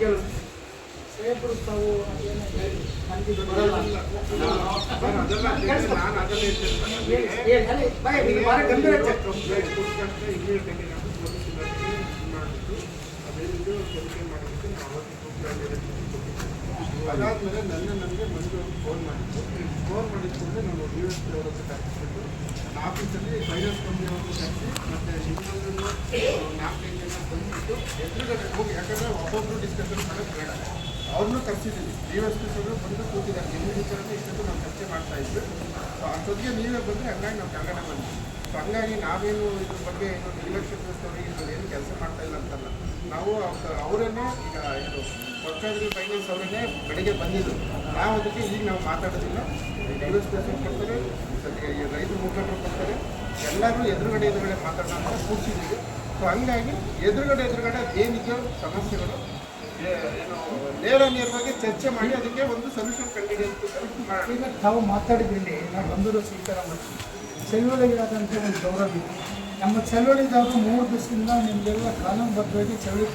ಕೇಳಿಸ್ತೀವಿ. ಸಾಹೇಬರು ತಾವು ನನಗೆ ಬರಲ್ಲ. ಅದಾದ್ಮೇಲೆ ನನಗೆ ಮಂಜು ಫೋನ್ ಮಾಡಿದ್ದು ನಾನು ಡಿ ಎಸ್ ಪಿ ಅವರ ಹತ್ರ ಕರೆಸಿಬಿಟ್ಟು ನನ್ನ ಆಫೀಸಲ್ಲಿ ಫೈನಾನ್ಸ್ ಕಂಪ್ನಿಯವ್ರನ್ನು ಕರೆಸಿ ಮತ್ತು ಇನ್ನೊಂದು 4-5 ಜನ ಬಂದುಬಿಟ್ಟು ಎದುರುಗಡೆ ಹೋಗಿ, ಯಾಕಂದರೆ ಒಬ್ಬೊಬ್ಬರು ಡಿಸ್ಕಷನ್ ಮಾಡೋಕ್ಕೆ ಬೇಡ, ಅವ್ರನ್ನೂ ಕರೆಸಿದ್ದೀವಿ. ಡಿ ಎಸ್ ಪಿ ಅವರು ಬಂದು ಕೂತಿದ್ದಾರೆ. ನಿಮ್ಮ ವಿಚಾರನೇ ಇಷ್ಟೊತ್ತು ನಾವು ಚರ್ಚೆ ಮಾಡ್ತಾ ಇದ್ವಿ. ಸೊ ಅಷ್ಟೊತ್ತಿಗೆ ನೀವೇ ಬಂದರೆ ಹಂಗಾಗಿ ನಾವು ಕೆಳಗಡೆ ಬಂದ್ವಿ. ಸೊ ಹಂಗಾಗಿ ನಾವೇನು ಇದ್ರ ಬಗ್ಗೆ ಏನು ನಿರ್ಲಕ್ಷ್ಯ ತೋರಿಸ್ತವ್ರಿಗೆ ಏನು ಕೆಲಸ ಮಾಡ್ತಾ ಇಲ್ಲ ಅಂತಲ್ಲ, ನಾವು ಅವರನ್ನೇ ಈಗ ಏನು ಕೊಟ್ಟಾದ್ರಿ ಫೈನಾನ್ಸ್ ಅವರನ್ನೇ ಬೆಳಗ್ಗೆ ಬಂದಿದ್ದು. ನಾವು ಅದಕ್ಕೆ ಈಗ ನಾವು ಮಾತಾಡೋದಿಲ್ಲ. ಡಿ ಎಸ್ ಪಿ ಕೊಡ್ತಾರೆ, ರೈತರ ಮುಖಂಡರು ಕೊಡ್ತಾರೆ, ಎಲ್ಲರೂ ಎದುರುಗಡೆ ಮಾತಾಡೋಣ ಅಂತ ಕೂರ್ಸಿದ್ದೀವಿ. ಸೊ ಹಂಗಾಗಿ ಎದುರುಗಡೆ ಏನಿದೆಯೋ ಸಮಸ್ಯೆಗಳು ಏನು ನೇರವಾಗಿ ಚರ್ಚೆ ಮಾಡಿ ಅದಕ್ಕೆ ಒಂದು ಸೊಲ್ಯೂಷನ್ ಕಂಡುಹಿಡಿಯುವಂಥ ಈಗ ತಾವು ಮಾತಾಡಿದ್ರಲ್ಲಿ ನಾವು ಬಂದರೂ ಸ್ವೀಕಾರ ಮಾಡ್ತೀವಿ. ಚಳುವಳಿಗಾದಂಥ ಒಂದು ಗೌರವ ಇದೆ. ನಮ್ಮ ಚಳುವಳಿದವರು 3 ದಿವಸದಿಂದ ನಿಮಗೆಲ್ಲ ಕಾನೂನುಬದ್ಧವಾಗಿ ಚಳುವಳಿ